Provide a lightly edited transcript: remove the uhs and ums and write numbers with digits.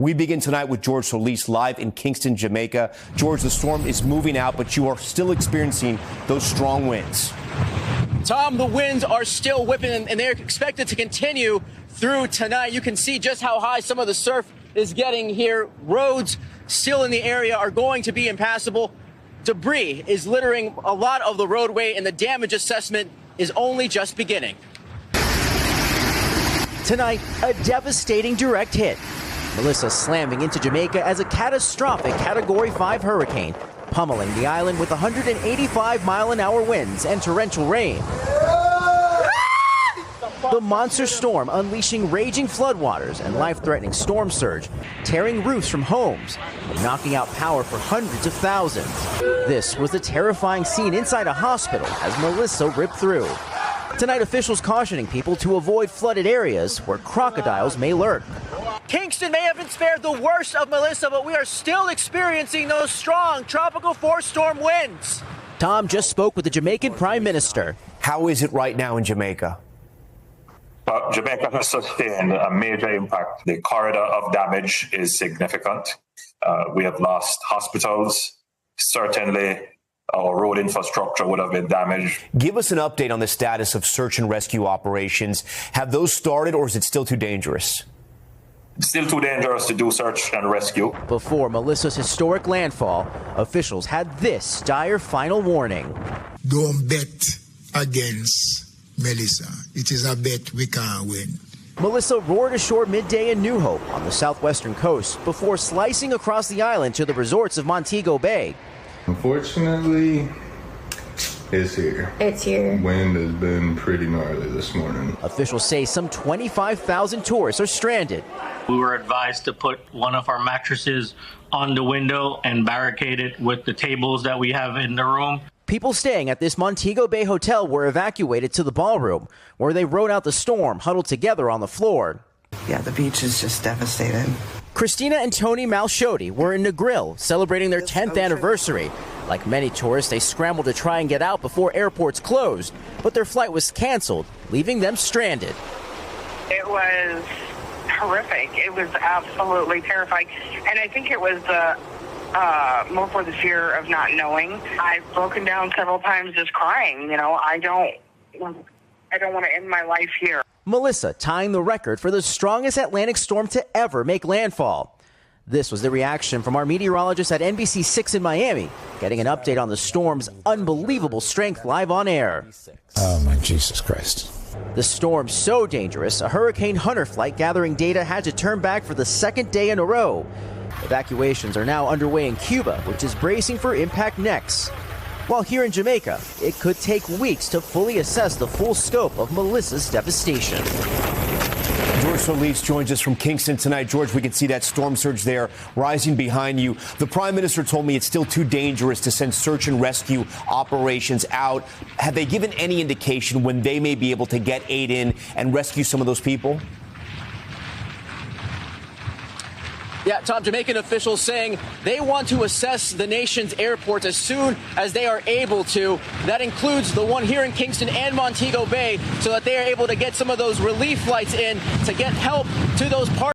We begin tonight with George Solis live in Kingston, Jamaica. George, the storm is moving out, but you are still experiencing those strong winds. Tom, the winds are still whipping, and they're expected to continue through tonight. You can see just how high some of the surf is getting here. Roads still in the area are going to be impassable. Debris is littering a lot of the roadway, and the damage assessment is only just beginning. Tonight, a devastating direct hit. Melissa slamming into Jamaica as a catastrophic Category 5 hurricane, pummeling the island with 185-mile-an-hour winds and torrential rain. The monster storm unleashing raging floodwaters and life-threatening storm surge, tearing roofs from homes and knocking out power for hundreds of thousands. This was the terrifying scene inside a hospital as Melissa ripped through. Tonight, officials cautioning people to avoid flooded areas where crocodiles may lurk. Kingston may have been spared the worst of Melissa, but we are still experiencing those strong tropical force storm winds. Tom just spoke with the Jamaican Prime Minister. How is it right now in Jamaica? Jamaica has sustained a major impact. The corridor of damage is significant. We have lost hospitals. Certainly, our road infrastructure would have been damaged. Give us an update on the status of search and rescue operations. Have those started, or is it still too dangerous? It's still too dangerous to do search and rescue. Before Melissa's historic landfall, officials had this dire final warning. Don't bet against Melissa. It is a bet we can't win. Melissa roared ashore midday in New Hope on the southwestern coast before slicing across the island to the resorts of Montego Bay. Unfortunately, it's here. It's here. Wind has been pretty gnarly this morning. Officials say some 25,000 tourists are stranded. We were advised to put one of our mattresses on the window and barricade it with the tables that we have in the room. People staying at this Montego Bay hotel were evacuated to the ballroom, where they rode out the storm, huddled together on the floor. Yeah, the beach is just devastated. Christina and Tony Malshodi were in Negril celebrating their 10th anniversary. Like many tourists, they scrambled to try and get out before airports closed, but their flight was canceled, leaving them stranded. It was horrific. It was absolutely terrifying. And I think it was more for the fear of not knowing. I've broken down several times just crying. You know, I don't want to end my life here. Melissa tying the record for the strongest Atlantic storm to ever make landfall. This was the reaction from our meteorologist at NBC6 in Miami, getting an update on the storm's unbelievable strength live on air. Oh, my Jesus Christ. The storm so dangerous, a Hurricane Hunter flight gathering data had to turn back for the second day in a row. Evacuations are now underway in Cuba, which is bracing for impact next. While here in Jamaica, it could take weeks to fully assess the full scope of Melissa's devastation. George Solis joins us from Kingston tonight. George, we can see that storm surge there rising behind you. The Prime Minister told me it's still too dangerous to send search and rescue operations out. Have they given any indication when they may be able to get aid in and rescue some of those people? Yeah, Tom, Jamaican officials saying they want to assess the nation's airports as soon as they are able to. That includes the one here in Kingston and Montego Bay, so that they are able to get some of those relief flights in to get help to those parts.